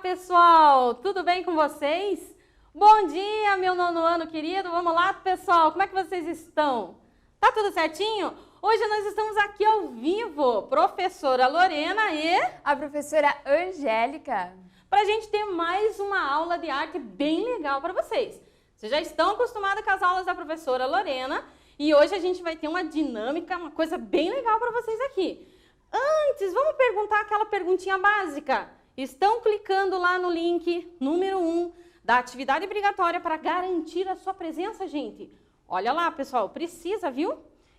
pessoal! Tudo bem com vocês? Bom dia, meu nono ano querido! Vamos lá, pessoal! Como é que vocês estão? Tá tudo certinho? Hoje nós estamos aqui ao vivo, professora Lorena e a professora Angélica, para a gente ter mais uma aula de arte bem legal para vocês. Vocês já estão acostumados com as aulas da professora Lorena e hoje a gente vai ter uma dinâmica, uma coisa bem legal para vocês aqui. Antes, vamos perguntar aquela perguntinha básica. Estão clicando lá no link número 1 da atividade obrigatória para garantir a sua presença, gente? Olha lá, pessoal, precisa, viu?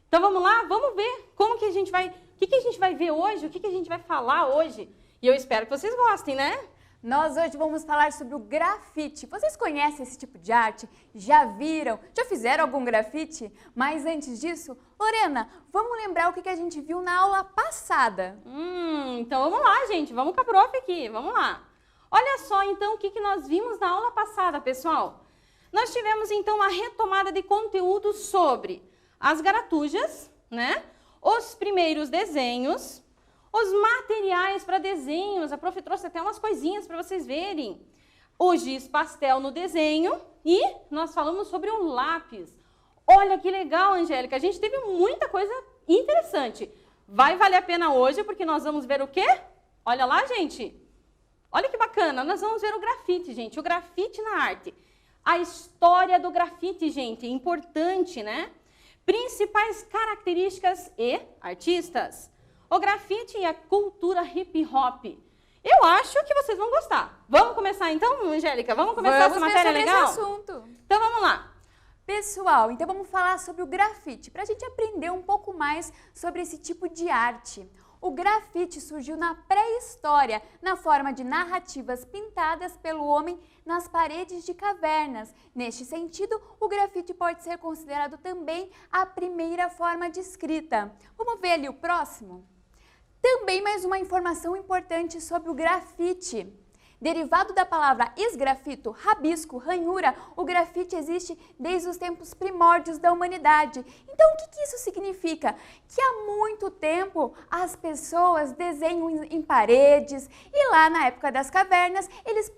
Então vamos lá, vamos ver como que a gente vai, o que a gente vai ver hoje, o que a gente vai falar hoje. E eu espero que vocês gostem, né? Nós hoje vamos falar sobre o grafite. Vocês conhecem esse tipo de arte? Já viram? Já fizeram algum grafite? Mas antes disso, Lorena, vamos lembrar o que a gente viu na aula passada. Então vamos lá, gente. Vamos com a prof aqui. Vamos lá. Olha só, então, o que nós vimos na aula passada, pessoal. Nós tivemos, então, a retomada de conteúdo sobre as garatujas, né? Os primeiros desenhos, os materiais para desenhos, a prof trouxe até umas coisinhas para vocês verem. O giz pastel no desenho e nós falamos sobre um lápis. Olha que legal, Angélica, a gente teve muita coisa interessante. Vai valer a pena hoje porque nós vamos ver o quê? Olha lá, gente. Olha que bacana, nós vamos ver o grafite, gente, o grafite na arte. A história do grafite, gente, é importante, né? Principais características e artistas. O grafite e a cultura hip hop. Eu acho que vocês vão gostar. Vamos começar então, Angélica? Vamos começar essa matéria legal? Esse assunto. Então vamos lá. Pessoal, então vamos falar sobre o grafite, para a gente aprender um pouco mais sobre esse tipo de arte. O grafite surgiu na pré-história, na forma de narrativas pintadas pelo homem nas paredes de cavernas. Neste sentido, o grafite pode ser considerado também a primeira forma de escrita. Vamos ver ali o próximo? Também mais uma informação importante sobre o grafite. Derivado da palavra esgrafito, rabisco, ranhura, o grafite existe desde os tempos primórdios da humanidade. Então, o que isso significa? Que há muito tempo as pessoas desenham em paredes e lá na época das cavernas eles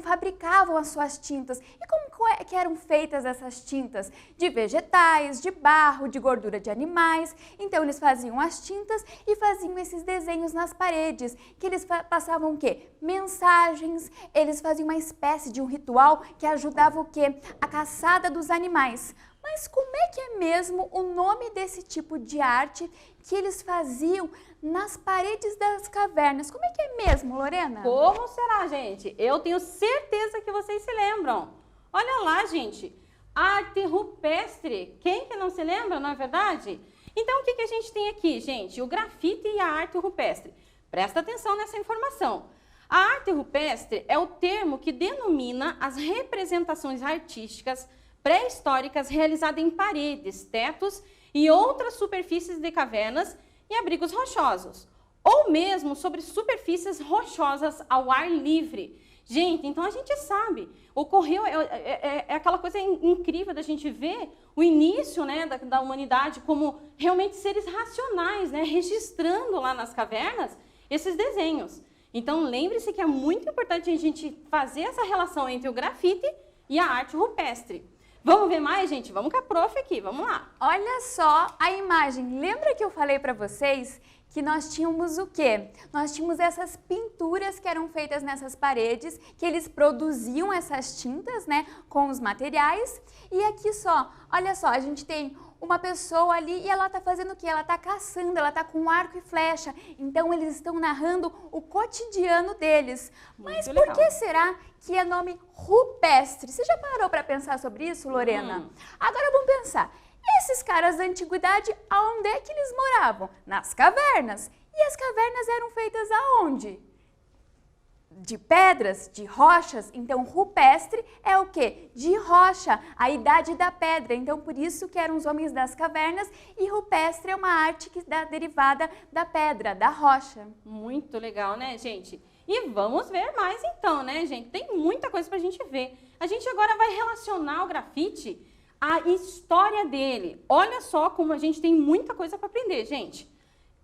fabricavam as suas tintas. E como que eram feitas essas tintas? De vegetais, de barro, de gordura de animais. Então eles faziam as tintas e faziam esses desenhos nas paredes, que eles passavam o quê? Mensagens, eles faziam uma espécie de um ritual que ajudava o quê? A caçada dos animais. Mas como é que é mesmo o nome desse tipo de arte que eles faziam nas paredes das cavernas? Como é que é mesmo, Lorena? Como será, gente? Eu tenho certeza que vocês se lembram. Olha lá, gente, arte rupestre. Quem que não se lembra, não é verdade? Então, o que a gente tem aqui, gente? O grafite e a arte rupestre. Presta atenção nessa informação. A arte rupestre é o termo que denomina as representações artísticas pré-históricas realizadas em paredes, tetos e outras superfícies de cavernas e abrigos rochosos, ou mesmo sobre superfícies rochosas ao ar livre. Gente, então a gente sabe, ocorreu, é aquela coisa incrível da gente ver o início, né, da humanidade como realmente seres racionais, né, registrando lá nas cavernas esses desenhos. Então lembre-se que é muito importante a gente fazer essa relação entre o grafite e a arte rupestre. Vamos ver mais, gente? Vamos com a prof aqui, vamos lá. Olha só a imagem. Lembra que eu falei para vocês que nós tínhamos o quê? Nós tínhamos essas pinturas que eram feitas nessas paredes, que eles produziam essas tintas, né, com os materiais. E aqui só, olha só, a gente tem uma pessoa ali e ela está fazendo o quê? Ela está caçando, ela está com arco e flecha. Então, eles estão narrando o cotidiano deles. Mas por que será que é nome rupestre? Você já parou para pensar sobre isso, Lorena? Agora vamos pensar. Esses caras da antiguidade, aonde é que eles moravam? Nas cavernas. E as cavernas eram feitas aonde? De pedras, de rochas. Então, rupestre é o quê? De rocha, a idade da pedra. Então, por isso que eram os homens das cavernas e rupestre é uma arte que dá derivada da pedra, da rocha. Muito legal, né, gente? E vamos ver mais então, né, gente? Tem muita coisa pra gente ver. A gente agora vai relacionar o grafite à história dele. Olha só como a gente tem muita coisa para aprender, gente.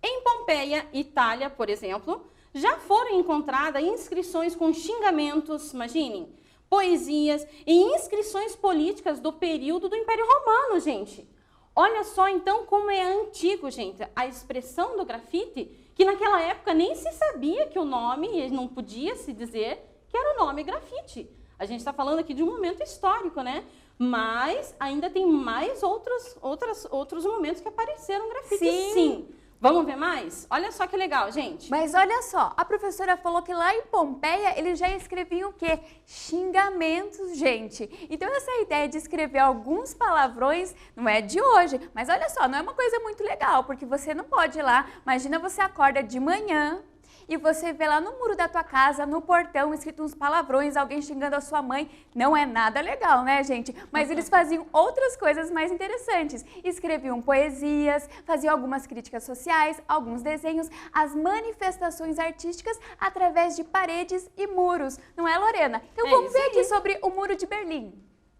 Em Pompeia, Itália, por exemplo, já foram encontradas inscrições com xingamentos, imaginem, poesias e inscrições políticas do período do Império Romano, gente. Olha só então como é antigo, gente, a expressão do grafite, que naquela época nem se sabia que o nome, não podia se dizer que era o nome grafite. A gente está falando aqui de um momento histórico, né? Mas ainda tem mais outros momentos que apareceram grafite, sim. Vamos ver mais? Olha só que legal, gente. Mas olha só, a professora falou que lá em Pompeia eles já escreviam o quê? Xingamentos, gente. Então essa ideia de escrever alguns palavrões não é de hoje. Mas olha só, não é uma coisa muito legal, porque você não pode ir lá. Imagina você acorda de manhã e você vê lá no muro da tua casa, no portão, escrito uns palavrões, alguém xingando a sua mãe. Não é nada legal, né, gente? Mas eles faziam outras coisas mais interessantes. Escreviam poesias, faziam algumas críticas sociais, alguns desenhos, as manifestações artísticas através de paredes e muros. Não é, Lorena? Então vamos ver aqui sobre o Muro de Berlim.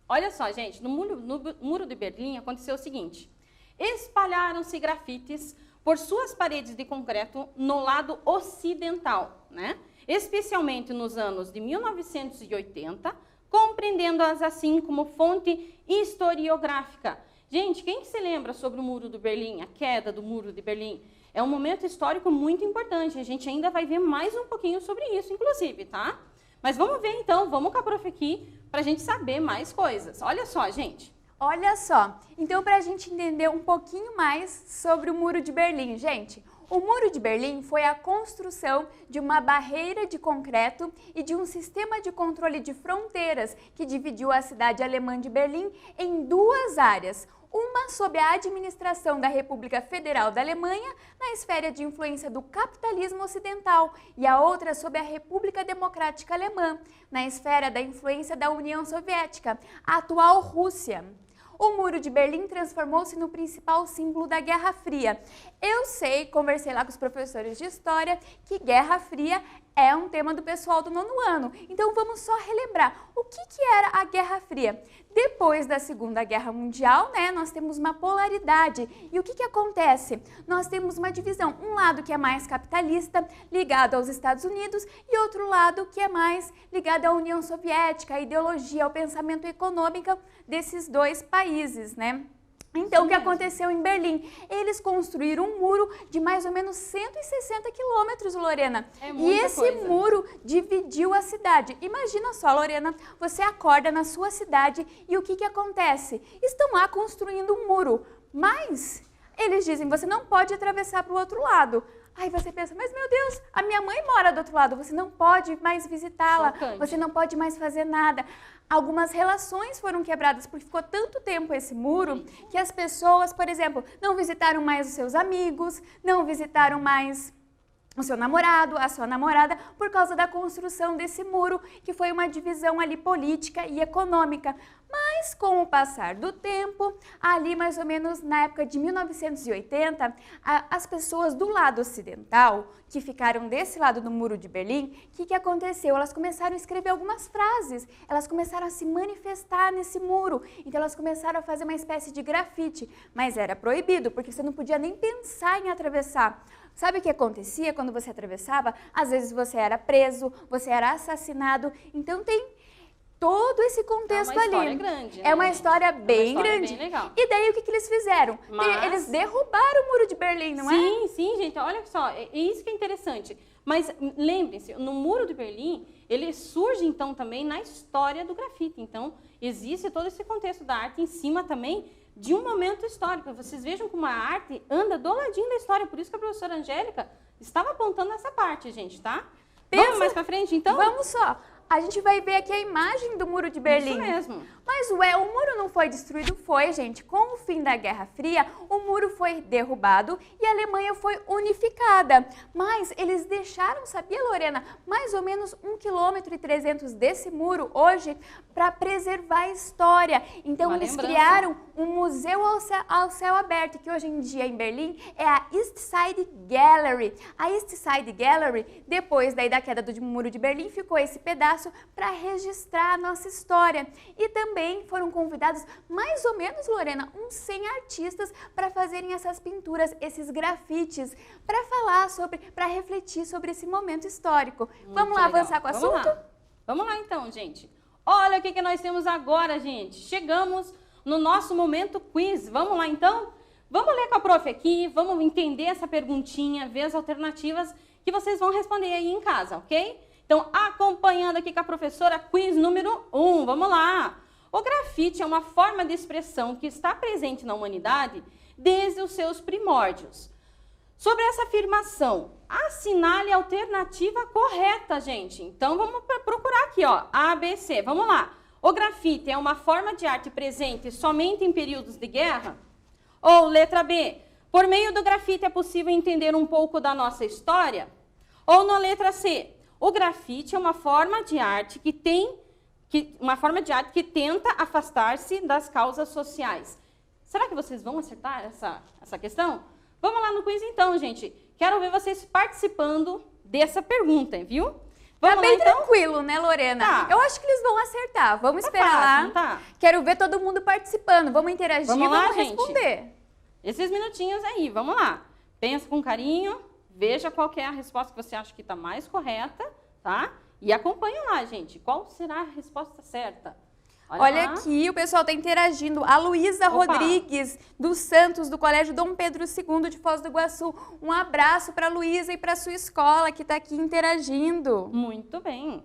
Olha só, gente, no Muro de Berlim aconteceu o seguinte. Espalharam-se grafites por suas paredes de concreto no lado ocidental, né? Especialmente nos anos de 1980, compreendendo-as assim como fonte historiográfica. Gente, quem que se lembra sobre o Muro de Berlim, a queda do Muro de Berlim? É um momento histórico muito importante, a gente ainda vai ver mais um pouquinho sobre isso, inclusive, tá? Mas vamos ver então, vamos com a prof aqui, para a gente saber mais coisas. Olha só, gente. Olha só, então para a gente entender um pouquinho mais sobre o Muro de Berlim, gente, o Muro de Berlim foi a construção de uma barreira de concreto e de um sistema de controle de fronteiras que dividiu a cidade alemã de Berlim em duas áreas, uma sob a administração da República Federal da Alemanha, na esfera de influência do capitalismo ocidental, e a outra sob a República Democrática Alemã, na esfera da influência da União Soviética, a atual Rússia. O Muro de Berlim transformou-se no principal símbolo da Guerra Fria. Eu sei, conversei lá com os professores de História, que Guerra Fria é um tema do pessoal do 9º ano. Então vamos só relembrar o que era a Guerra Fria. Depois da Segunda Guerra Mundial, né, nós temos uma polaridade. E o que acontece? Nós temos uma divisão, um lado que é mais capitalista, ligado aos Estados Unidos, e outro lado que é mais ligado à União Soviética, à ideologia, ao pensamento econômico desses dois países, né? Então, o que aconteceu em Berlim? Eles construíram um muro de mais ou menos 160 quilômetros, Lorena. E esse muro dividiu a cidade. Imagina só, Lorena, você acorda na sua cidade e o que acontece? Estão lá construindo um muro, mas eles dizem, você não pode atravessar para o outro lado. Aí você pensa, mas meu Deus, a minha mãe mora do outro lado, você não pode mais visitá-la, você não pode mais fazer nada. Algumas relações foram quebradas porque ficou tanto tempo esse muro que as pessoas, por exemplo, não visitaram mais os seus amigos, não visitaram mais o seu namorado, a sua namorada, por causa da construção desse muro, que foi uma divisão ali política e econômica. Mas com o passar do tempo, ali mais ou menos na época de 1980, as pessoas do lado ocidental, que ficaram desse lado do Muro de Berlim, o que aconteceu? Elas começaram a escrever algumas frases, elas começaram a se manifestar nesse muro, então elas começaram a fazer uma espécie de grafite, mas era proibido, porque você não podia nem pensar em atravessar. Sabe o que acontecia quando você atravessava? Às vezes você era preso, você era assassinado, então tem todo esse contexto ali. É uma história grande, né? É uma história bem grande. Bem legal. E daí o que eles fizeram? Eles derrubaram o Muro de Berlim, não é? Sim, sim, gente, olha só, é isso que é interessante. Mas lembrem-se, no Muro de Berlim, ele surge então também na história do grafite. Então, existe todo esse contexto da arte em cima também de um momento histórico. Vocês vejam como a arte anda do ladinho da história, por isso que a professora Angélica estava apontando essa parte, gente, tá? Vamos mais pra frente, então? Vamos só. A gente vai ver aqui a imagem do Muro de Berlim. Isso mesmo. Mas, o muro não foi destruído? Foi, gente. Com o fim da Guerra Fria, o muro foi derrubado e a Alemanha foi unificada. Mas eles deixaram, sabia, Lorena, mais ou menos 1,3 km desse muro hoje para preservar a história. Então, eles criaram um museu ao céu aberto, que hoje em dia em Berlim é a East Side Gallery. A East Side Gallery, depois daí da queda do Muro de Berlim, ficou esse pedaço espaço para registrar a nossa história. E também foram convidados mais ou menos, Lorena, uns 100 artistas para fazerem essas pinturas, esses grafites, para falar sobre, para refletir sobre esse momento histórico. Vamos lá avançar com o assunto? Vamos lá então, gente. Olha o que nós temos agora, gente. Chegamos no nosso momento quiz. Vamos lá então? Vamos ler com a prof aqui, vamos entender essa perguntinha, ver as alternativas que vocês vão responder aí em casa, ok? Então, acompanhando aqui com a professora, quiz número 1, vamos lá! O grafite é uma forma de expressão que está presente na humanidade desde os seus primórdios. Sobre essa afirmação, assinale a alternativa correta, gente. Então, vamos procurar aqui, ó, A, B, C, vamos lá. O grafite é uma forma de arte presente somente em períodos de guerra? Ou, letra B, por meio do grafite é possível entender um pouco da nossa história? Ou, na letra C, o grafite é uma forma de arte que tenta afastar-se das causas sociais. Será que vocês vão acertar essa questão? Vamos lá no quiz então, gente. Quero ver vocês participando dessa pergunta, viu? Vamos tá bem lá, então? Tranquilo, né, Lorena? Tá. Eu acho que eles vão acertar. Vamos esperar fácil, lá. tá? Quero ver todo mundo participando. Vamos interagir, Vamos lá, gente? responder. Esses minutinhos aí, vamos lá. Pensa com carinho, veja qual que é a resposta que você acha que está mais correta, tá? E acompanha lá, gente. Qual será a resposta certa? Olha lá. aqui, o pessoal está interagindo. A Luísa Rodrigues, do Santos, do Colégio Dom Pedro II de Foz do Iguaçu. Um abraço para a Luísa e para a sua escola, que está aqui interagindo. Muito bem.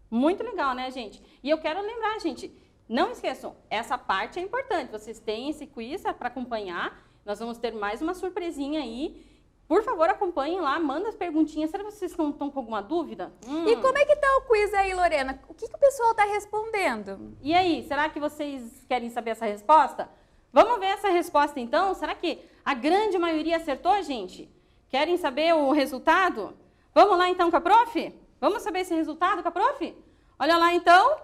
Muito legal, né, gente? E eu quero lembrar, gente, não esqueçam, essa parte é importante. Vocês têm esse quiz para acompanhar. Nós vamos ter mais uma surpresinha aí. Por favor, acompanhem lá, manda as perguntinhas. Será que vocês estão com alguma dúvida? E como é que tá o quiz aí, Lorena? O que o pessoal está respondendo? E aí, será que vocês querem saber essa resposta? Vamos ver essa resposta então? Será que a grande maioria acertou, gente? Querem saber o resultado? Vamos lá então com a prof? Vamos saber esse resultado com a prof? Olha lá então.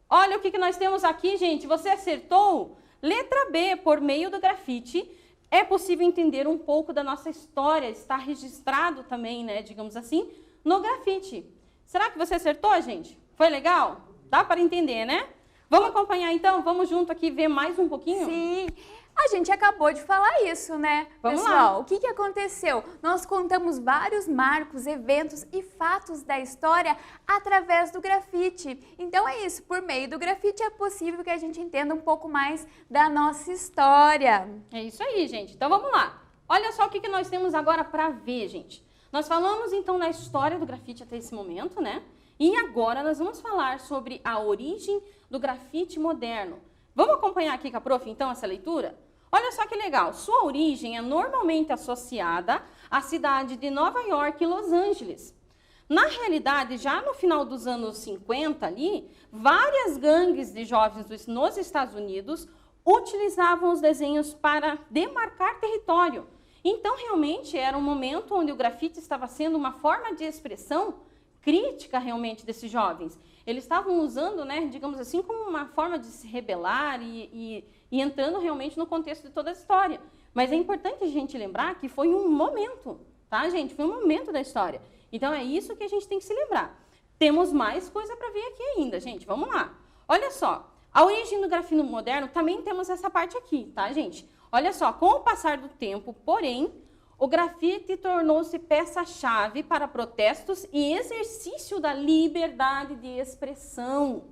Olha o que nós temos aqui, gente. Você acertou? Letra B, por meio do grafite, é possível entender um pouco da nossa história. Está registrado também, né, digamos assim, no grafite. Será que você acertou, gente? Foi legal? Dá para entender, né? Vamos acompanhar então? Vamos junto aqui ver mais um pouquinho? Sim. A gente acabou de falar isso, né? Vamos Pessoal, lá. O que aconteceu? Nós contamos vários marcos, eventos e fatos da história através do grafite. Então é isso, por meio do grafite é possível que a gente entenda um pouco mais da nossa história. É isso aí, gente. Então vamos lá. Olha só o que nós temos agora para ver, gente. Nós falamos então da história do grafite até esse momento, né? E agora nós vamos falar sobre a origem do grafite moderno. Vamos acompanhar aqui com a prof, então, essa leitura? Olha só que legal. Sua origem é normalmente associada à cidade de Nova York e Los Angeles. Na realidade, já no final dos anos 50 ali, várias gangues de jovens nos Estados Unidos utilizavam os desenhos para demarcar território. Então, realmente, era um momento onde o grafite estava sendo uma forma de expressão crítica, realmente, desses jovens. Eles estavam usando, né, digamos assim, como uma forma de se rebelar e entrando realmente no contexto de toda a história. Mas é importante a gente lembrar que foi um momento, tá, gente? Foi um momento da história. Então, é isso que a gente tem que se lembrar. Temos mais coisa para ver aqui ainda, gente. Vamos lá. Olha só, a origem do grafite moderno, também temos essa parte aqui, tá, gente? Olha só, com o passar do tempo, porém, o grafite tornou-se peça-chave para protestos e exercício da liberdade de expressão,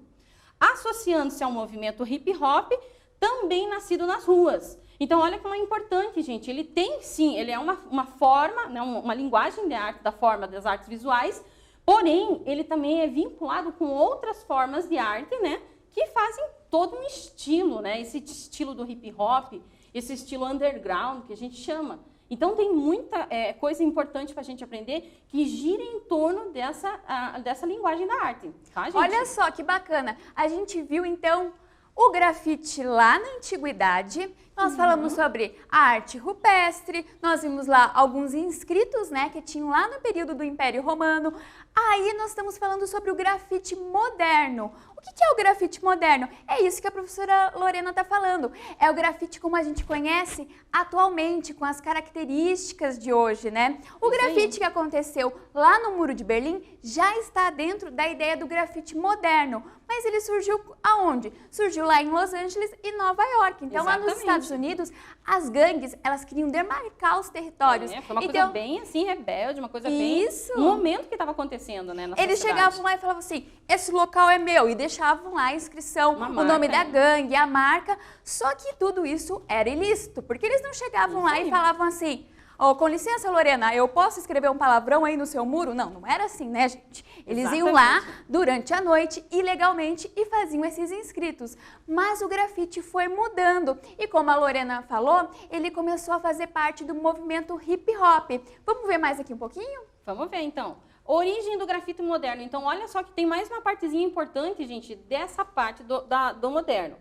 associando-se ao movimento hip-hop, também nascido nas ruas. Então, olha como é importante, gente. Ele tem, sim, ele é uma forma, né, uma linguagem de arte, da forma das artes visuais, porém, ele também é vinculado com outras formas de arte, né, que fazem todo um estilo, né, esse estilo do hip-hop, esse estilo underground, que a gente chama. Então, tem muita coisa importante para a gente aprender que gira em torno dessa linguagem da arte, tá, gente? Olha só que bacana. A gente viu, então, o grafite lá na antiguidade. Nós falamos sobre a arte rupestre, nós vimos lá alguns inscritos, né, que tinham lá no período do Império Romano. Aí nós estamos falando sobre o grafite moderno. O que é o grafite moderno? É isso que a professora Lorena está falando. É o grafite como a gente conhece atualmente, com as características de hoje, né? O grafite que aconteceu lá no Muro de Berlim já está dentro da ideia do grafite moderno. Mas ele surgiu aonde? Surgiu lá em Los Angeles e Nova York. Então, lá nos Estados Unidos, as gangues, elas queriam demarcar os territórios. Foi uma coisa bem assim, rebelde, uma coisa bem... No momento que estava acontecendo, né, na Eles chegavam lá e falavam assim, esse local é meu, e deixavam lá a inscrição, o nome da gangue, a marca. Só que tudo isso era ilícito, porque eles não chegavam lá e falavam assim... Oh, com licença, Lorena, eu posso escrever um palavrão aí no seu muro? Não, não era assim, né, gente? Eles iam lá durante a noite, ilegalmente, e faziam esses inscritos. Mas o grafite foi mudando. E como a Lorena falou, ele começou a fazer parte do movimento hip hop. Vamos ver mais aqui um pouquinho? Vamos ver, então. Origem do grafite moderno. Então, olha só que tem mais uma partezinha importante, gente, dessa parte do moderno.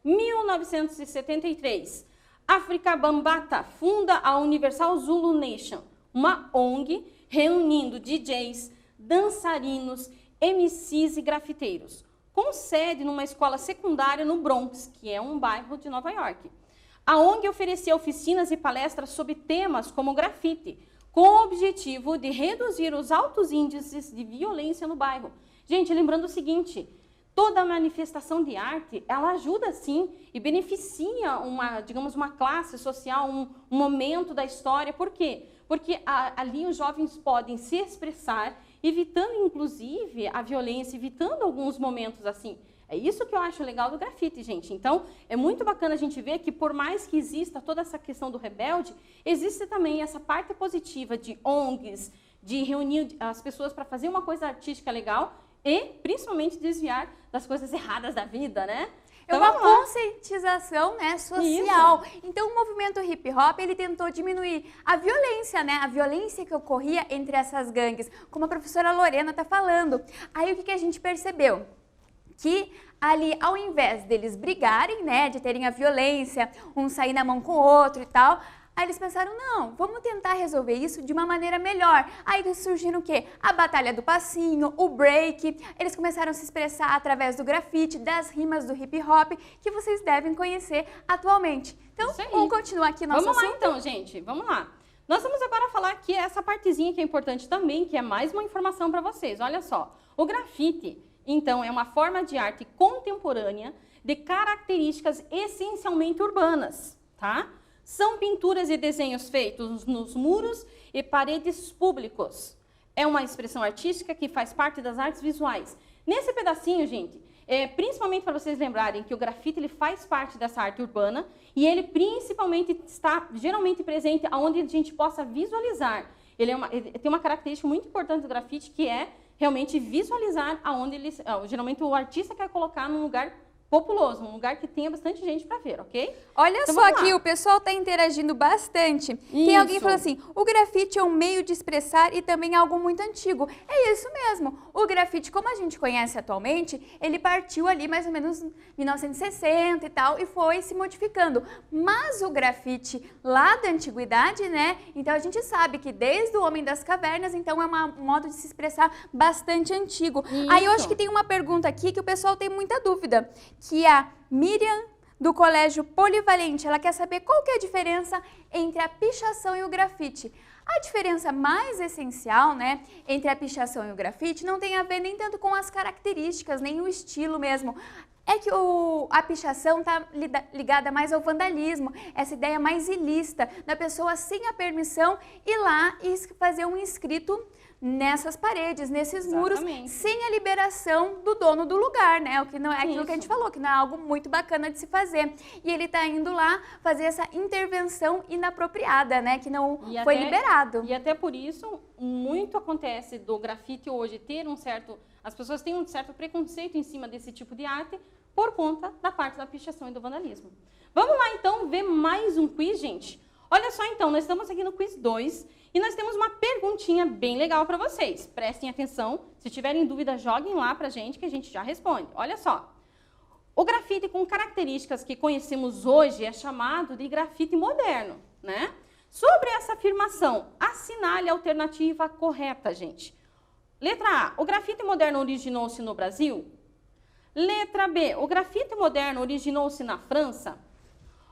1973. África Bambata funda a Universal Zulu Nation, uma ONG reunindo DJs, dançarinos, MCs e grafiteiros, com sede numa escola secundária no Bronx, que é um bairro de Nova York. A ONG oferecia oficinas e palestras sobre temas como grafite, com o objetivo de reduzir os altos índices de violência no bairro. Gente, lembrando o seguinte... Toda manifestação de arte, ela ajuda sim e beneficia digamos, uma classe social, um momento da história. Por quê? Porque ali os jovens podem se expressar, evitando inclusive a violência, evitando alguns momentos assim. É isso que eu acho legal do grafite, gente. Então, é muito bacana a gente ver que por mais que exista toda essa questão do rebelde, existe também essa parte positiva de ONGs, de reunir as pessoas para fazer uma coisa artística legal, e, principalmente, desviar das coisas erradas da vida, né? Então, é uma conscientização, né, social. Isso. Então, o movimento hip hop, ele tentou diminuir a violência, né? A violência que ocorria entre essas gangues, como a professora Lorena está falando. Aí, o que a gente percebeu? Que ali, ao invés deles brigarem, né, de terem a violência, um sair na mão com o outro e tal... Aí eles pensaram, não, vamos tentar resolver isso de uma maneira melhor. Aí surgiram o quê? A batalha do passinho, o break. Eles começaram a se expressar através do grafite, das rimas do hip hop, que vocês devem conhecer atualmente. Então, vamos continuar aqui nosso assunto? Vamos lá então, gente, vamos lá. Nós vamos agora falar aqui essa partezinha que é importante também, que é mais uma informação para vocês. Olha só, o grafite, então, é uma forma de arte contemporânea de características essencialmente urbanas, tá? São pinturas e desenhos feitos nos muros e paredes públicos. É uma expressão artística que faz parte das artes visuais. Nesse pedacinho, gente, principalmente para vocês lembrarem que o grafite ele faz parte dessa arte urbana e ele principalmente está geralmente presente onde a gente possa visualizar. Ele tem uma característica muito importante do grafite que é realmente visualizar aonde ele... geralmente o artista quer colocar num lugar populoso, um lugar que tenha bastante gente para ver, ok? Olha então, só aqui, o pessoal está interagindo bastante. Isso. Tem alguém falando assim, o grafite é um meio de expressar e também algo muito antigo. É isso mesmo. O grafite, como a gente conhece atualmente, ele partiu ali mais ou menos em 1960 e tal, e foi se modificando. Mas o grafite lá da antiguidade, né? Então a gente sabe que desde o Homem das Cavernas, então é um modo de se expressar bastante antigo. Isso. Aí eu acho que tem uma pergunta aqui que o pessoal tem muita dúvida, que a Miriam, do Colégio Polivalente, ela quer saber qual que é a diferença entre a pichação e o grafite. A diferença mais essencial, né, entre a pichação e o grafite não tem a ver nem tanto com as características, nem o estilo mesmo. É que a pichação está ligada mais ao vandalismo, essa ideia mais ilícita, da pessoa sem a permissão ir lá e fazer um inscrito nessas paredes, nesses muros, sem a liberação do dono do lugar, né? O que não é aquilo que a gente falou, que não é algo muito bacana de se fazer. E ele está indo lá fazer essa intervenção inapropriada, né? Que não foi liberado. E até por isso, muito acontece do grafite hoje ter as pessoas têm um certo preconceito em cima desse tipo de arte por conta da parte da pichação e do vandalismo. Vamos lá, então, ver mais um quiz, gente? Olha só, então, nós estamos aqui no quiz 2 e nós temos uma perguntinha bem legal para vocês. Prestem atenção, se tiverem dúvida, joguem lá para a gente já responde. Olha só, o grafite com características que conhecemos hoje é chamado de grafite moderno, né? Sobre essa afirmação, assinale a alternativa correta, gente. Letra A, o grafite moderno originou-se no Brasil? Letra B, o grafite moderno originou-se na França?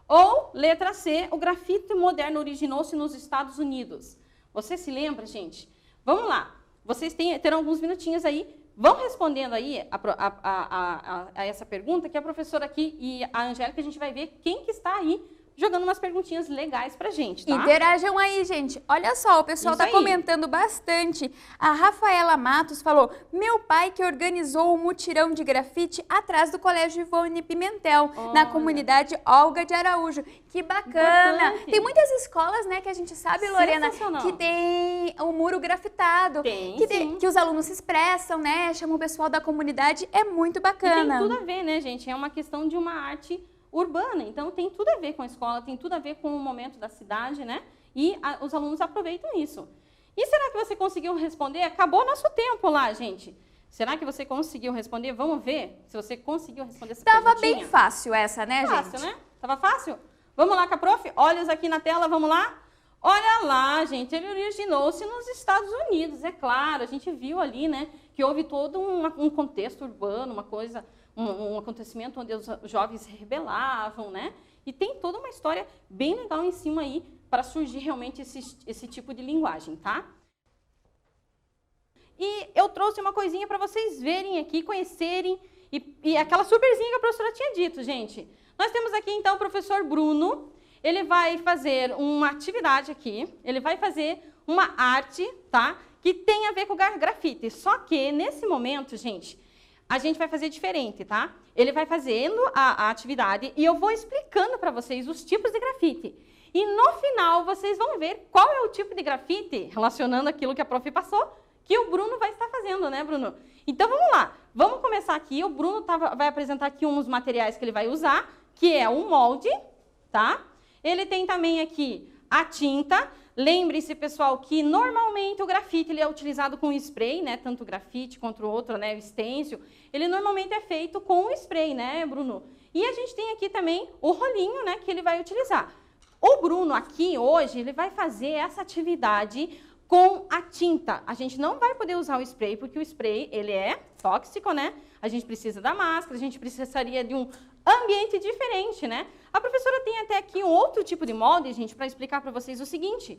Ou, letra C, o grafite moderno originou-se nos Estados Unidos? Você se lembra, gente? Vamos lá. Vocês terão alguns minutinhos aí. Vão respondendo aí a essa pergunta, que a professora aqui e a Angélica, a gente vai ver quem que está aí jogando umas perguntinhas legais pra gente, tá? Interajam aí, gente. Olha só, o pessoal tá comentando bastante. A Rafaela Matos falou: meu pai que organizou o mutirão de grafite atrás do Colégio Ivone Pimentel, na comunidade Olga de Araújo. Que bacana! Importante. Tem muitas escolas, né, que a gente sabe, Lorena, que tem o muro grafitado, que os alunos se expressam, né, chamam o pessoal da comunidade. É muito bacana. E tem tudo a ver, né, gente? É uma questão de uma arte urbana, então tem tudo a ver com a escola, tem tudo a ver com o momento da cidade, né? E os alunos aproveitam isso. E será que você conseguiu responder? Acabou nosso tempo lá, gente. Será que você conseguiu responder? Vamos ver se você conseguiu responder essa perguntinha. Tava bem fácil essa, né, gente? Fácil, né? Tava fácil? Vamos lá com a prof? Olhos aqui na tela, vamos lá? Olha lá, gente, ele originou-se nos Estados Unidos, é claro. A gente viu ali, né, que houve todo um contexto urbano, uma coisa... Um acontecimento onde os jovens se rebelavam, né? E tem toda uma história bem legal em cima aí para surgir realmente esse tipo de linguagem, tá? E eu trouxe uma coisinha para vocês verem aqui, conhecerem, e aquela superzinha que a professora tinha dito, gente. Nós temos aqui, então, o professor Bruno. Ele vai fazer uma atividade aqui, ele vai fazer uma arte, tá? Que tem a ver com grafite. Só que, nesse momento, gente... a gente vai fazer diferente, tá? Ele vai fazendo a atividade e eu vou explicando para vocês os tipos de grafite. E no final, vocês vão ver qual é o tipo de grafite, relacionando aquilo que a prof passou, que o Bruno vai estar fazendo, né, Bruno? Então, vamos lá. Vamos começar aqui. O Bruno vai apresentar aqui uns materiais que ele vai usar, que é o molde, tá? Ele tem também aqui a tinta. Lembre-se, pessoal, que normalmente o grafite ele é utilizado com spray, né? Tanto o grafite quanto o outro, né? O stencil. Ele normalmente é feito com o spray, né, Bruno? E a gente tem aqui também o rolinho, né? Que ele vai utilizar. O Bruno aqui, hoje, ele vai fazer essa atividade com a tinta. A gente não vai poder usar o spray, porque o spray, ele é tóxico, né? A gente precisa da máscara, a gente precisaria de um ambiente diferente, né? A professora tem até aqui um outro tipo de molde, gente, para explicar para vocês o seguinte.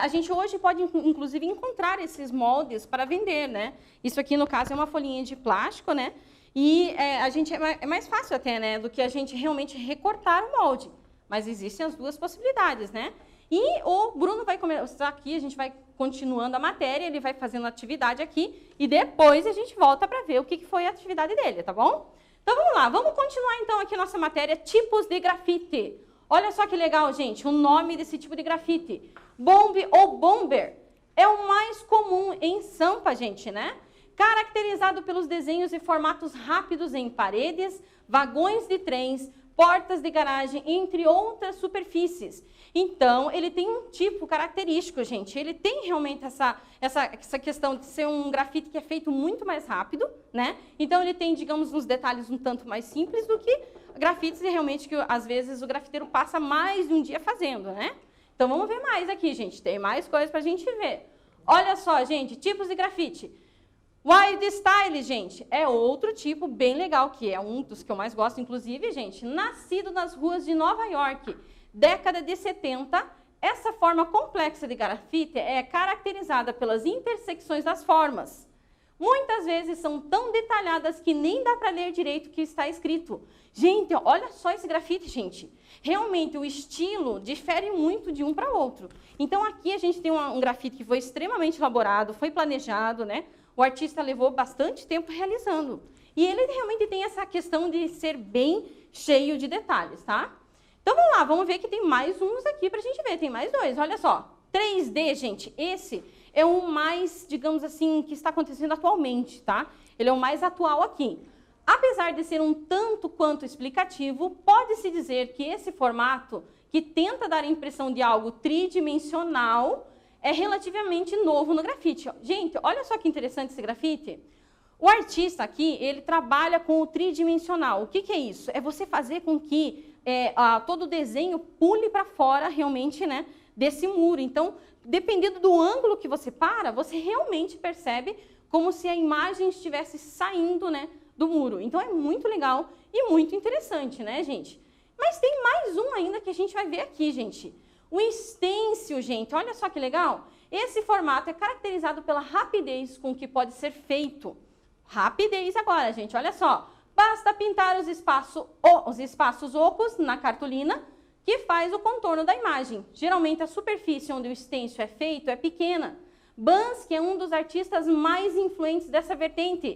A gente hoje pode, inclusive, encontrar esses moldes para vender, né? Isso aqui, no caso, é uma folhinha de plástico, né? E a gente é mais fácil até, né? Do que a gente realmente recortar o molde. Mas existem as duas possibilidades, né? E o Bruno vai começar aqui, a gente vai continuando a matéria, ele vai fazendo a atividade aqui e depois a gente volta para ver o que foi a atividade dele, tá bom? Então, vamos lá, vamos continuar então aqui nossa matéria, tipos de grafite. Olha só que legal, gente, o nome desse tipo de grafite. Bomb ou bomber é o mais comum em Sampa, gente, né? Caracterizado pelos desenhos e formatos rápidos em paredes, vagões de trens, portas de garagem, entre outras superfícies. Então, ele tem um tipo característico, gente. Ele tem realmente essa questão de ser um grafite que é feito muito mais rápido, né? Então, ele tem, digamos, uns detalhes um tanto mais simples do que grafites realmente que, às vezes, o grafiteiro passa mais de um dia fazendo, né? Então, vamos ver mais aqui, gente. Tem mais coisas para a gente ver. Olha só, gente, tipos de grafite. Wild Style, gente, é outro tipo bem legal, que é um dos que eu mais gosto, inclusive, gente, nascido nas ruas de Nova York, década de 70, essa forma complexa de grafite é caracterizada pelas intersecções das formas. Muitas vezes são tão detalhadas que nem dá para ler direito o que está escrito. Gente, olha só esse grafite, gente. Realmente, o estilo difere muito de um para outro. Então, aqui a gente tem um grafite que foi extremamente elaborado, foi planejado, né? O artista levou bastante tempo realizando. E ele realmente tem essa questão de ser bem cheio de detalhes, tá? Então, vamos lá, vamos ver que tem mais uns aqui para a gente ver. Tem mais dois, olha só. 3D, gente, esse é o mais, digamos assim, que está acontecendo atualmente, tá? Ele é o mais atual aqui. Apesar de ser um tanto quanto explicativo, pode-se dizer que esse formato, que tenta dar a impressão de algo tridimensional, é relativamente novo no grafite. Gente, olha só que interessante esse grafite. O artista aqui, ele trabalha com o tridimensional. O que é isso? É você fazer com que todo o desenho pule para fora realmente, né, desse muro. Então, dependendo do ângulo que você para, você realmente percebe como se a imagem estivesse saindo, né, do muro. Então, é muito legal e muito interessante, né, gente? Mas tem mais um ainda que a gente vai ver aqui, gente. O stencil, gente, olha só que legal. Esse formato é caracterizado pela rapidez com que pode ser feito. Rapidez agora, gente, olha só. Basta pintar os espaços ocos na cartolina que faz o contorno da imagem. Geralmente, a superfície onde o stencil é feito é pequena. Banksy é um dos artistas mais influentes dessa vertente.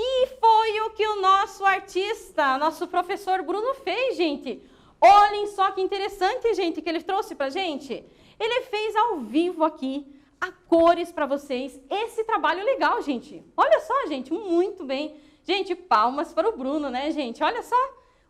E foi o que o nosso artista, nosso professor Bruno fez, gente. Olhem só que interessante, gente, que ele trouxe pra gente. Ele fez ao vivo aqui, a cores para vocês, esse trabalho legal, gente. Olha só, gente, muito bem. Gente, palmas para o Bruno, né, gente? Olha só,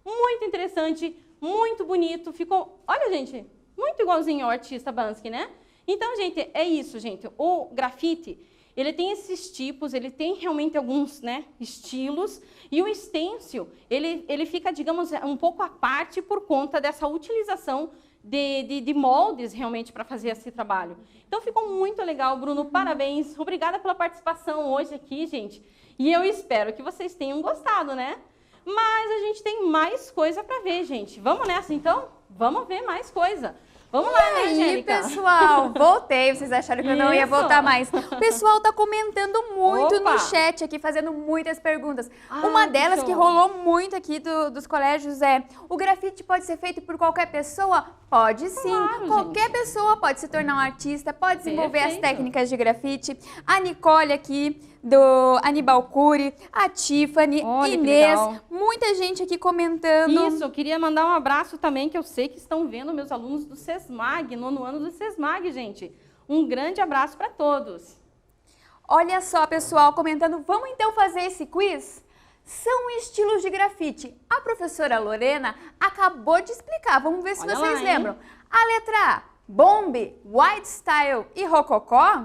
muito interessante, muito bonito. Ficou, olha, gente, muito igualzinho ao artista Banksy, né? Então, gente, é isso, gente. O grafite, ele tem esses tipos, ele tem realmente alguns, né, estilos. E o stencil, ele fica, digamos, um pouco à parte por conta dessa utilização de moldes realmente para fazer esse trabalho. Então, ficou muito legal, Bruno. Parabéns. Obrigada pela participação hoje aqui, gente. E eu espero que vocês tenham gostado, né? Mas a gente tem mais coisa para ver, gente. Vamos nessa, então? Vamos ver mais coisa. Vamos lá, né, Angélica? E aí, pessoal, voltei. Vocês acharam que eu não ia voltar mais. O pessoal tá comentando muito no chat aqui, fazendo muitas perguntas. Uma delas que rolou muito aqui dos colégios é: o grafite pode ser feito por qualquer pessoa? Pode sim. Claro, qualquer pessoa pode se tornar um artista, pode desenvolver as técnicas de grafite. A Nicole aqui, do Aníbal Cury, a Tiffany, Inês, muita gente aqui comentando. Isso, eu queria mandar um abraço também, que eu sei que estão vendo meus alunos do SESMAG, nono ano do SESMAG, gente. Um grande abraço para todos. Olha só, pessoal, comentando, vamos então fazer esse quiz? São estilos de grafite. A professora Lorena acabou de explicar, vamos ver se vocês lembram. A letra A, Bomb, White Style e Rococó?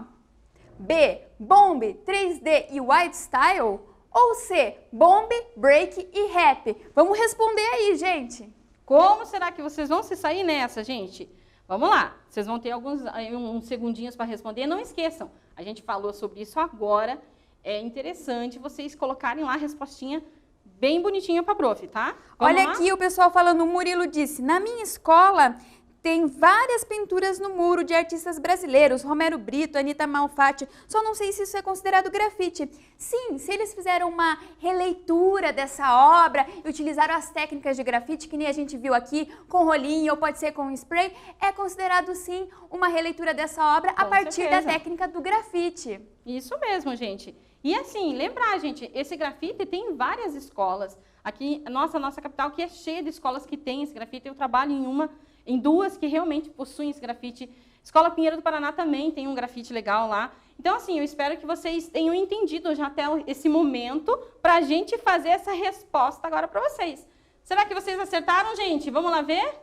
B, Bomb, 3D e White Style? Ou C, Bomb, Break e Rap? Vamos responder aí, gente. Como será que vocês vão se sair nessa, gente? Vamos lá, vocês vão ter uns segundinhos para responder. Não esqueçam, a gente falou sobre isso agora. É interessante vocês colocarem lá a respostinha bem bonitinha para a prof, tá? Olha aqui o pessoal falando, o Murilo disse, na minha escola tem várias pinturas no muro de artistas brasileiros, Romero Brito, Anita Malfatti, só não sei se isso é considerado grafite. Sim, se eles fizeram uma releitura dessa obra e utilizaram as técnicas de grafite, que nem a gente viu aqui, com rolinho ou pode ser com spray, é considerado sim uma releitura dessa obra a partir da técnica do grafite. Isso mesmo, gente. E assim, lembrar, gente, esse grafite tem várias escolas. Aqui, nossa capital que é cheia de escolas que tem esse grafite. Eu trabalho em duas que realmente possuem esse grafite. Escola Pinheiro do Paraná também tem um grafite legal lá. Então, assim, eu espero que vocês tenham entendido já até esse momento para a gente fazer essa resposta agora para vocês. Será que vocês acertaram, gente? Vamos lá ver?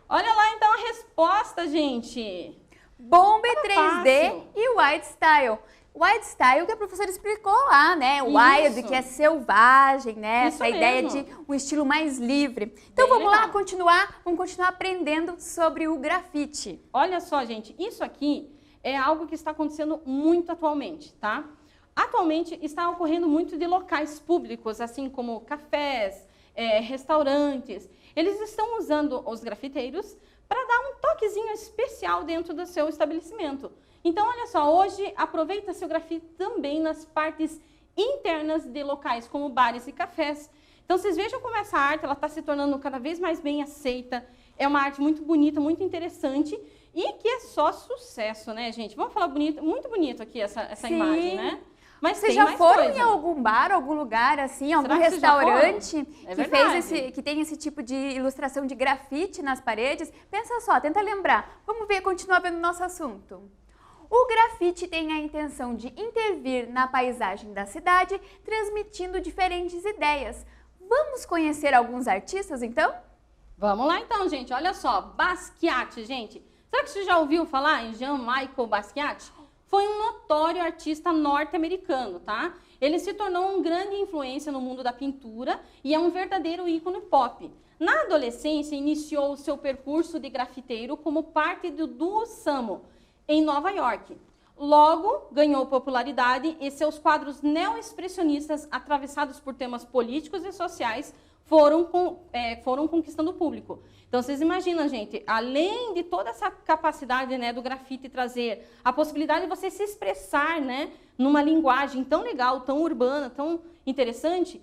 Olha lá, então, a resposta, gente. Bomb 3D e White Style. White Style que a professora explicou lá, né? Wild, que é selvagem, né? Essa ideia de um estilo mais livre. Então vamos lá vamos continuar aprendendo sobre o grafite. Olha só, gente, isso aqui é algo que está acontecendo muito atualmente, tá? Atualmente está ocorrendo muito de locais públicos, assim como cafés, restaurantes. Eles estão usando os grafiteiros para dar um toquezinho especial dentro do seu estabelecimento. Então, olha só, hoje aproveita seu grafite também nas partes internas de locais como bares e cafés. Então, vocês vejam como essa arte está se tornando cada vez mais bem aceita. É uma arte muito bonita, muito interessante e que é só sucesso, né, gente? Vamos falar bonito, muito bonito aqui essa imagem, né? Mas vocês já foram em algum bar, algum lugar, assim, algum restaurante que tem esse tipo de ilustração de grafite nas paredes? Pensa só, tenta lembrar. Vamos ver, continuar vendo o nosso assunto. O grafite tem a intenção de intervir na paisagem da cidade, transmitindo diferentes ideias. Vamos conhecer alguns artistas, então? Vamos lá, então, gente. Olha só, Basquiat, gente. Será que você já ouviu falar em Jean-Michel Basquiat? Foi um notório artista norte-americano, tá? Ele se tornou uma grande influência no mundo da pintura e é um verdadeiro ícone pop. Na adolescência, iniciou o seu percurso de grafiteiro como parte do duo Samo, em Nova York. Logo, ganhou popularidade e seus quadros neoexpressionistas, atravessados por temas políticos e sociais, foram conquistando o público. Então, vocês imaginam, gente, além de toda essa capacidade, né, do grafite trazer a possibilidade de você se expressar, né, numa linguagem tão legal, tão urbana, tão interessante,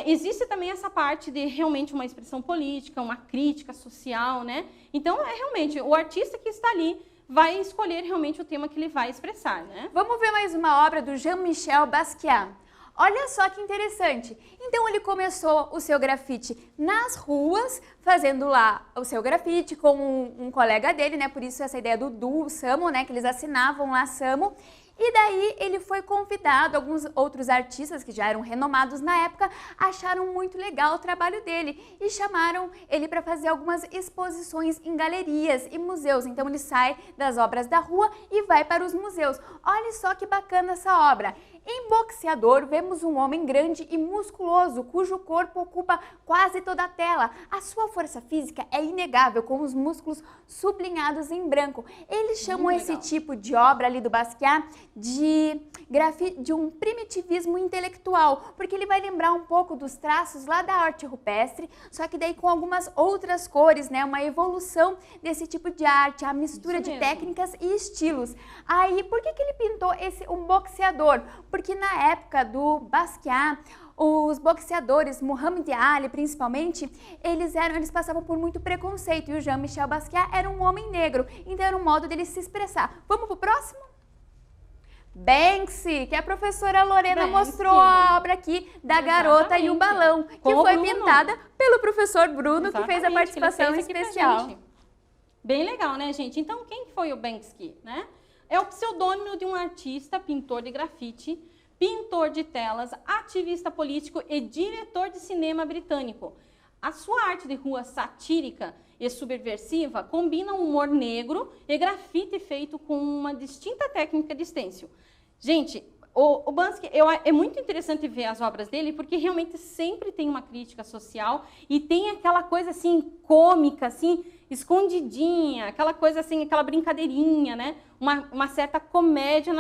existe também essa parte de realmente uma expressão política, uma crítica social, né? Então, realmente o artista que está ali vai escolher realmente o tema que ele vai expressar, né? Vamos ver mais uma obra do Jean-Michel Basquiat. Olha só que interessante. Então ele começou o seu grafite nas ruas, fazendo lá o seu grafite com um colega dele, né? Por isso essa ideia do duo, Samo, né? Que eles assinavam lá Samo. E daí ele foi convidado, alguns outros artistas que já eram renomados na época, acharam muito legal o trabalho dele e chamaram ele para fazer algumas exposições em galerias e museus. Então ele sai das obras da rua e vai para os museus. Olha só que bacana essa obra. Em Boxeador, vemos um homem grande e musculoso, cujo corpo ocupa quase toda a tela. A sua força física é inegável, com os músculos sublinhados em branco. Eles chamam esse tipo de obra ali do Basquiat de um primitivismo intelectual, porque ele vai lembrar um pouco dos traços lá da arte rupestre, só que daí com algumas outras cores, né? Uma evolução desse tipo de arte, a mistura de técnicas e estilos. Aí, por que ele pintou um boxeador? Porque na época do Basquiat, os boxeadores, Muhammad Ali principalmente, eles passavam por muito preconceito e o Jean-Michel Basquiat era um homem negro, então era um modo dele se expressar. Vamos pro próximo? Banksy, que a professora Lorena mostrou a obra aqui da Garota e o Balão, que foi pintada pelo professor Bruno, que fez a participação especial. Bem legal, né, gente? Então, quem foi o Banksy, né? É o pseudônimo de um artista, pintor de grafite, pintor de telas, ativista político e diretor de cinema britânico. A sua arte de rua satírica e subversiva combina um humor negro e grafite feito com uma distinta técnica de stencil. Gente, o Banksy, é muito interessante ver as obras dele, porque realmente sempre tem uma crítica social e tem aquela coisa assim cômica, assim, escondidinha, aquela coisa assim, aquela brincadeirinha, né? Uma certa comédia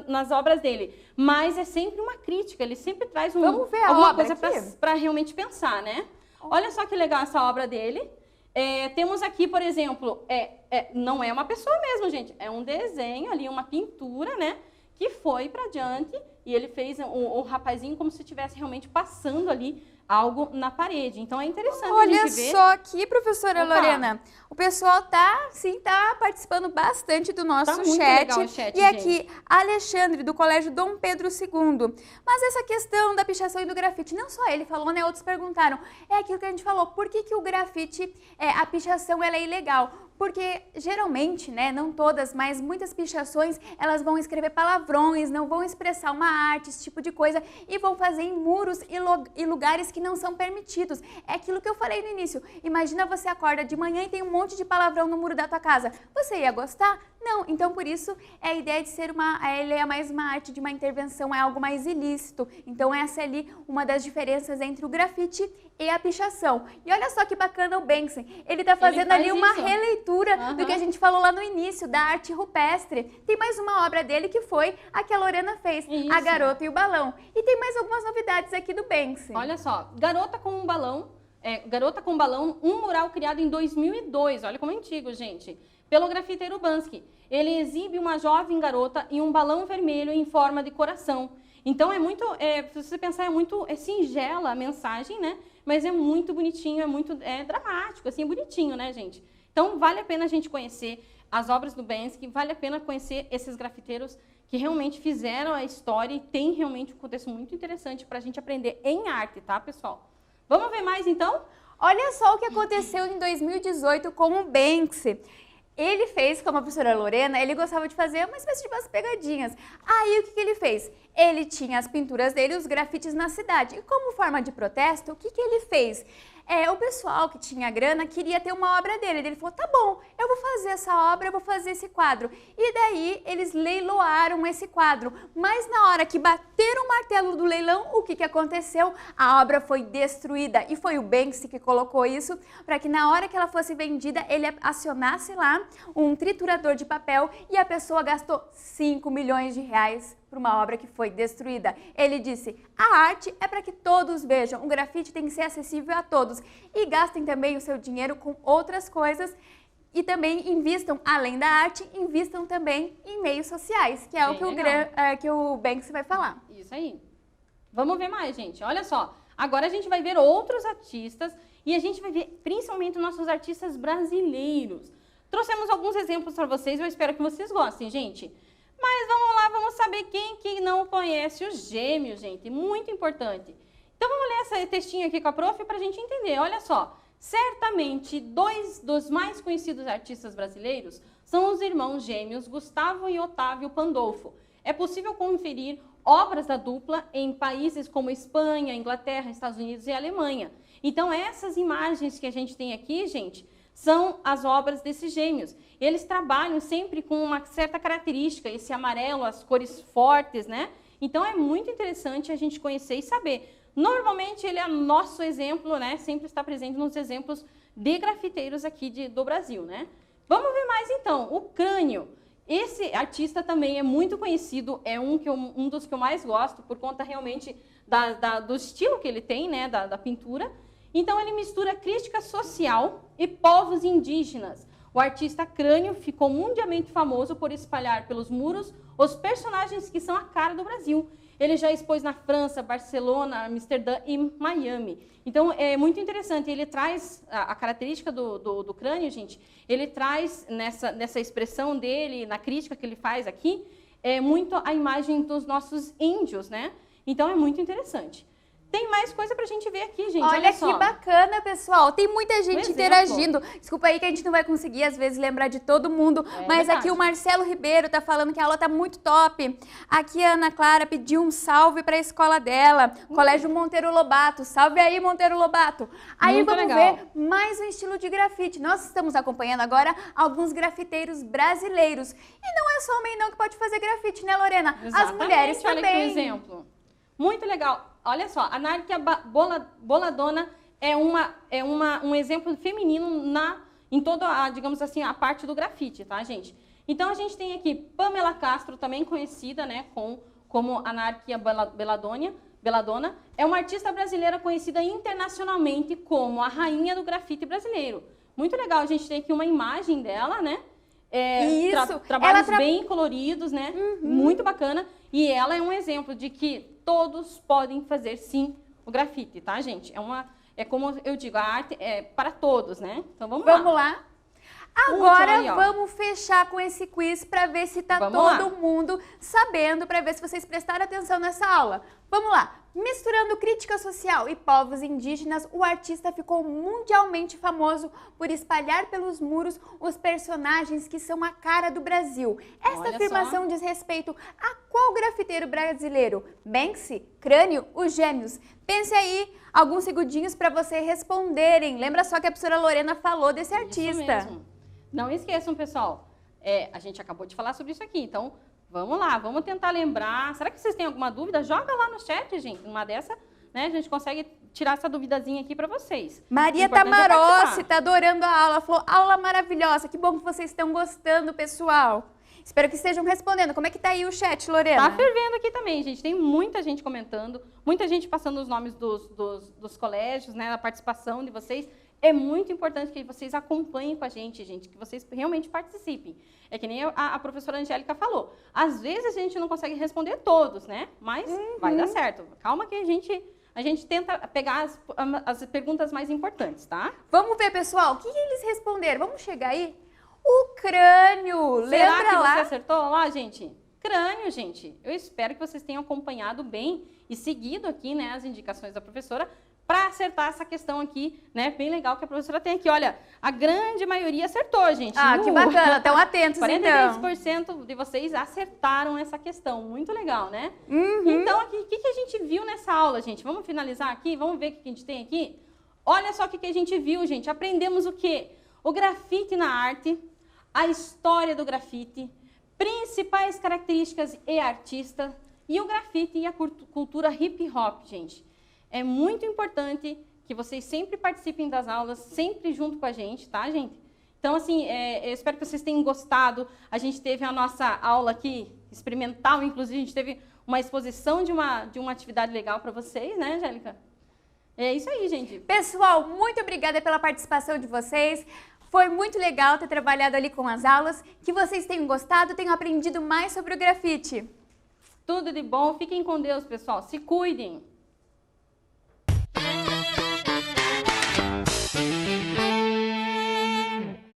nas obras dele. Mas é sempre uma crítica, ele sempre traz alguma coisa para realmente pensar, né? Olha só que legal essa obra dele. Temos aqui, por exemplo, não é uma pessoa mesmo, gente, é um desenho ali, uma pintura, né? Que foi para diante e ele fez o rapazinho como se estivesse realmente passando ali algo na parede. Então é interessante a gente ver. Olha só aqui, professora Lorena, o pessoal tá participando bastante do nosso muito legal o chat, e aqui, Alexandre, do Colégio Dom Pedro II. Mas essa questão da pichação e do grafite, não só ele falou, né? Outros perguntaram. É aquilo que a gente falou, por que o grafite, a pichação, ela é ilegal? Porque geralmente, né, não todas, mas muitas pichações, elas vão escrever palavrões, não vão expressar uma arte, esse tipo de coisa, e vão fazer em muros e lugares que não são permitidos. É aquilo que eu falei no início. Imagina você acorda de manhã e tem um monte de palavrão no muro da tua casa. Você ia gostar? Não. Então, por isso, a ideia de ser ele é mais uma arte de uma intervenção, é algo mais ilícito. Então, essa é ali uma das diferenças entre o grafite e a pichação. E olha só que bacana o Banksy. Ele tá fazendo ali uma releitura do que a gente falou lá no início, da arte rupestre. Tem mais uma obra dele que foi a que a Lorena fez, A Garota e o Balão. E tem mais algumas novidades aqui do Banksy. Olha só, Garota com um Balão, um mural criado em 2002. Olha como é antigo, gente. Pelo grafiteiro Banksy. Ele exibe uma jovem garota e um balão vermelho em forma de coração. Então é muito, se você pensar, é singela a mensagem, né? Mas é muito bonitinho, é muito dramático, assim, é bonitinho, né, gente? Então vale a pena a gente conhecer as obras do Banksy, vale a pena conhecer esses grafiteiros que realmente fizeram a história e tem realmente um contexto muito interessante para a gente aprender em arte, tá, pessoal? Vamos ver mais, então? Olha só o que aconteceu em 2018 com o Banksy. Ele fez, como a professora Lorena, ele gostava de fazer uma espécie de umas pegadinhas. Aí, o que ele fez? Ele tinha as pinturas dele, os grafites na cidade. E como forma de protesto, o que ele fez? o pessoal que tinha grana queria ter uma obra dele. Ele falou, tá bom, eu vou fazer essa obra, eu vou fazer esse quadro. E daí eles leiloaram esse quadro. Mas na hora que bateram o martelo do leilão, o que aconteceu? A obra foi destruída. E foi o Banksy que colocou isso para que na hora que ela fosse vendida, ele acionasse lá um triturador de papel e a pessoa gastou 5 milhões de reais para uma obra que foi destruída. Ele disse, a arte é para que todos vejam, o grafite tem que ser acessível a todos. E gastem também o seu dinheiro com outras coisas e também invistam, além da arte, invistam também em meios sociais, que é o que o Banksy vai falar. Isso aí. Vamos ver mais, gente. Olha só, agora a gente vai ver outros artistas e a gente vai ver principalmente nossos artistas brasileiros. Trouxemos alguns exemplos para vocês, eu espero que vocês gostem, gente. Mas vamos lá, vamos saber quem que não conhece os Gêmeos, gente. Muito importante. Então vamos ler esse textinho aqui com a prof para a gente entender. Olha só, certamente dois dos mais conhecidos artistas brasileiros são os irmãos gêmeos Gustavo e Otávio Pandolfo. É possível conferir obras da dupla em países como Espanha, Inglaterra, Estados Unidos e Alemanha. Então essas imagens que a gente tem aqui, gente, são as obras desses gêmeos. Eles trabalham sempre com uma certa característica, esse amarelo, as cores fortes, né? Então é muito interessante a gente conhecer e saber. Normalmente ele é nosso exemplo, né? Sempre está presente nos exemplos de grafiteiros aqui do Brasil, né? Vamos ver mais então, o Crânio. Esse artista também é muito conhecido, é um dos que eu mais gosto, por conta realmente do estilo que ele tem, né? Da pintura. Então ele mistura crítica social e povos indígenas. O artista Crânio ficou mundialmente famoso por espalhar pelos muros os personagens que são a cara do Brasil. Ele já expôs na França, Barcelona, Amsterdã e Miami. Então é muito interessante, ele traz a característica do Crânio, gente, ele traz nessa expressão dele, na crítica que ele faz aqui, muito a imagem dos nossos índios, né? Então é muito interessante. Tem mais coisa pra gente ver aqui, gente. Olha que bacana, pessoal. Tem muita gente interagindo. Desculpa aí que a gente não vai conseguir, às vezes, lembrar de todo mundo. Mas aqui o Marcelo Ribeiro tá falando que a aula tá muito top. Aqui a Ana Clara pediu um salve pra escola dela. Colégio Monteiro Lobato. Salve aí, Monteiro Lobato. Aí muito vamos legal. ver mais um estilo de grafite. Nós estamos acompanhando agora alguns grafiteiros brasileiros. E não é só homem não que pode fazer grafite, né, Lorena? Exatamente. As mulheres também. Olha aqui um exemplo. Muito legal. Olha só, a Nárquia Boladona é um exemplo feminino em toda, digamos assim, a parte do grafite, tá, gente? Então, a gente tem aqui Pamela Castro, também conhecida, né, como a Nárquia Belladonna. É uma artista brasileira conhecida internacionalmente como a rainha do grafite brasileiro. Muito legal, a gente tem aqui uma imagem dela, né? Isso. Trabalhos bem coloridos, né? Muito bacana. E ela é um exemplo de que todos podem fazer, sim, o grafite, tá, gente? É como eu digo, a arte é para todos, né? Então, vamos lá. Agora vamos fechar com esse quiz para ver se tá todo mundo sabendo, para ver se vocês prestaram atenção nessa aula. Vamos lá. Misturando crítica social e povos indígenas, o artista ficou mundialmente famoso por espalhar pelos muros os personagens que são a cara do Brasil. Esta afirmação diz respeito a qual grafiteiro brasileiro? Banksy? Crânio? Os Gêmeos? Pense aí alguns segundinhos para vocês responderem. Lembra só que a professora Lorena falou desse artista. Isso mesmo. Não esqueçam, pessoal. A gente acabou de falar sobre isso aqui, então vamos lá, vamos tentar lembrar. Será que vocês têm alguma dúvida? Joga lá no chat, gente. Uma dessa, né, a gente consegue tirar essa duvidazinha aqui para vocês. Maria Tamarossi tá adorando a aula. Falou, aula maravilhosa. Que bom que vocês estão gostando, pessoal. Espero que estejam respondendo. Como é que tá aí o chat, Lorena? Tá fervendo aqui também, gente. Tem muita gente comentando, muita gente passando os nomes dos colégios, né, a participação de vocês. É muito importante que vocês acompanhem com a gente, que vocês realmente participem. É que nem a professora Angélica falou. Às vezes a gente não consegue responder todos, né? Mas vai dar certo. Calma que a gente tenta pegar as perguntas mais importantes, tá? Vamos ver, pessoal, o que eles responderam? Vamos chegar aí? O Crânio, Será lembra que lá? você acertou lá, gente? Crânio, gente. Eu espero que vocês tenham acompanhado bem e seguido aqui, né, as indicações da professora para acertar essa questão aqui, né, bem legal que a professora tem aqui. Olha, a grande maioria acertou, gente. Ah, que bacana, estão atentos 43% então. de vocês acertaram essa questão, muito legal, né? Então, o que a gente viu nessa aula, gente? Vamos finalizar aqui, vamos ver o que a gente tem aqui? Olha só o que a gente viu, gente. Aprendemos o quê? O grafite na arte, a história do grafite, principais características e artista, e o grafite e a cultura hip hop, gente. É muito importante que vocês sempre participem das aulas, sempre junto com a gente, tá, gente? Então, assim, eu espero que vocês tenham gostado. A gente teve a nossa aula aqui, experimental, inclusive, a gente teve uma exposição de uma atividade legal para vocês, né, Angélica? É isso aí, gente. Pessoal, muito obrigada pela participação de vocês. Foi muito legal ter trabalhado ali com as aulas. Que vocês tenham gostado, tenham aprendido mais sobre o grafite. Tudo de bom. Fiquem com Deus, pessoal. Se cuidem.